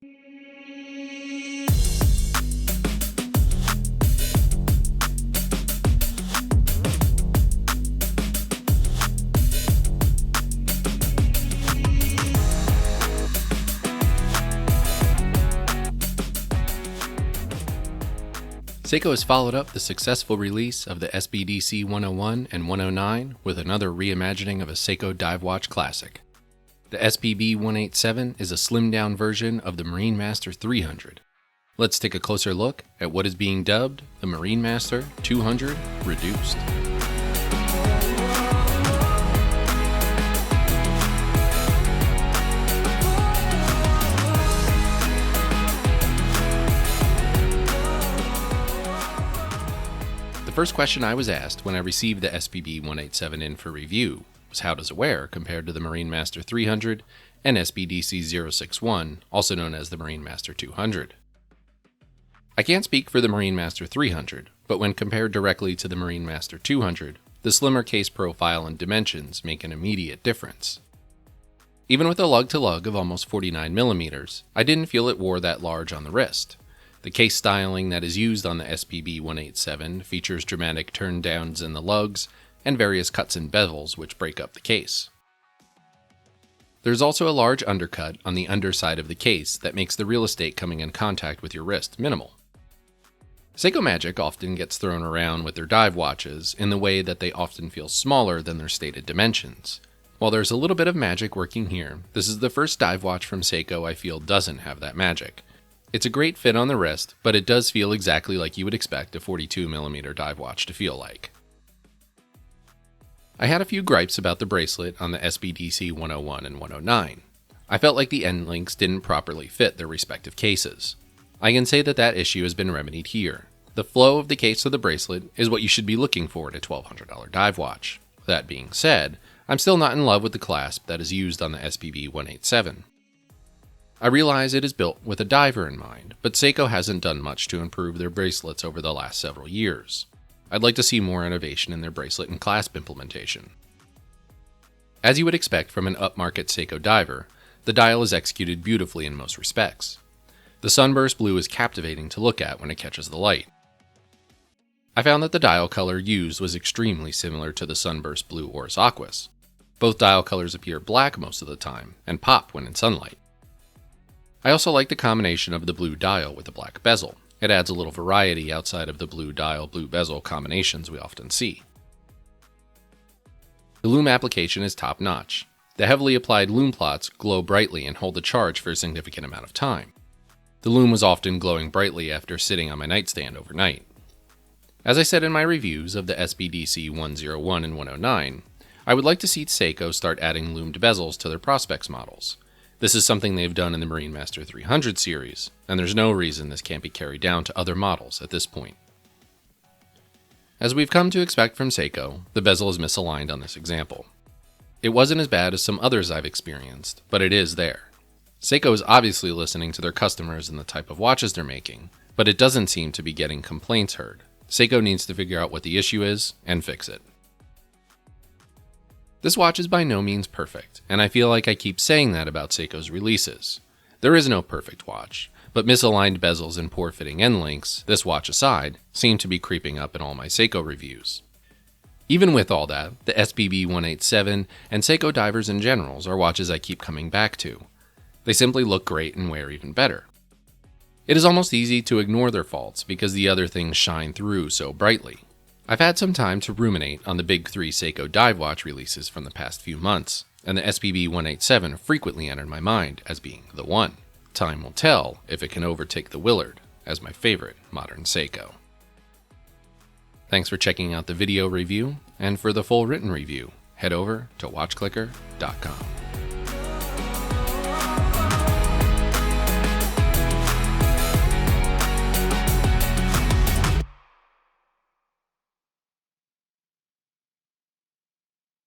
Seiko has followed up the successful release of the SBDC101 and 109 with another reimagining of a Seiko dive watch classic. The SPB187 is a slimmed-down version of the Marinemaster 300. Let's take a closer look at what is being dubbed the Marinemaster 200 Reduced. The first question I was asked when I received the SPB187 in for review was how does it wear compared to the Marinemaster 300 and SBDC127, also known as the Marinemaster 200. I can't speak for the Marinemaster 300, but when compared directly to the Marinemaster 200, the slimmer case profile and dimensions make an immediate difference. Even with a lug-to-lug of almost 49mm, I didn't feel it wore that large on the wrist. The case styling that is used on the SPB187 features dramatic turn-downs in the lugs and various cuts and bezels which break up the case. There's also a large undercut on the underside of the case that makes the real estate coming in contact with your wrist minimal. Seiko Magic often gets thrown around with their dive watches in the way that they often feel smaller than their stated dimensions. While there's a little bit of magic working here, this is the first dive watch from Seiko I feel doesn't have that magic. It's a great fit on the wrist, but it does feel exactly like you would expect a 42mm dive watch to feel like. I had a few gripes about the bracelet on the SBDC101 and 109. I felt like the end links didn't properly fit their respective cases. I can say that that issue has been remedied here. The flow of the case of the bracelet is what you should be looking for in a $1,200 dive watch. That being said, I'm still not in love with the clasp that is used on the SPB187. I realize it is built with a diver in mind, but Seiko hasn't done much to improve their bracelets over the last several years. I'd like to see more innovation in their bracelet and clasp implementation. As you would expect from an upmarket Seiko diver, the dial is executed beautifully in most respects. The sunburst blue is captivating to look at when it catches the light. I found that the dial color used was extremely similar to the sunburst blue Oris Aquas. Both dial colors appear black most of the time and pop when in sunlight. I also like the combination of the blue dial with the black bezel. It adds a little variety outside of the blue dial, blue bezel combinations we often see. The lume application is top notch. The heavily applied lume plots glow brightly and hold the charge for a significant amount of time. The lume was often glowing brightly after sitting on my nightstand overnight. As I said in my reviews of the SBDC101 and 109, I would like to see Seiko start adding lumed bezels to their Prospects models. This is something they've done in the Marinemaster 300 series, and there's no reason this can't be carried down to other models at this point. As we've come to expect from Seiko, the bezel is misaligned on this example. It wasn't as bad as some others I've experienced, but it is there. Seiko is obviously listening to their customers and the type of watches they're making, but it doesn't seem to be getting complaints heard. Seiko needs to figure out what the issue is and fix it. This watch is by no means perfect, and I feel like I keep saying that about Seiko's releases. There is no perfect watch, but misaligned bezels and poor fitting end links, this watch aside, seem to be creeping up in all my Seiko reviews. Even with all that, the SPB187 and Seiko divers in general are watches I keep coming back to. They simply look great and wear even better. It is almost easy to ignore their faults because the other things shine through so brightly. I've had some time to ruminate on the big three Seiko dive watch releases from the past few months, and the SPB187 frequently entered my mind as being the one. Time will tell if it can overtake the Willard as my favorite modern Seiko. Thanks for checking out the video review, and for the full written review, head over to watchclicker.com.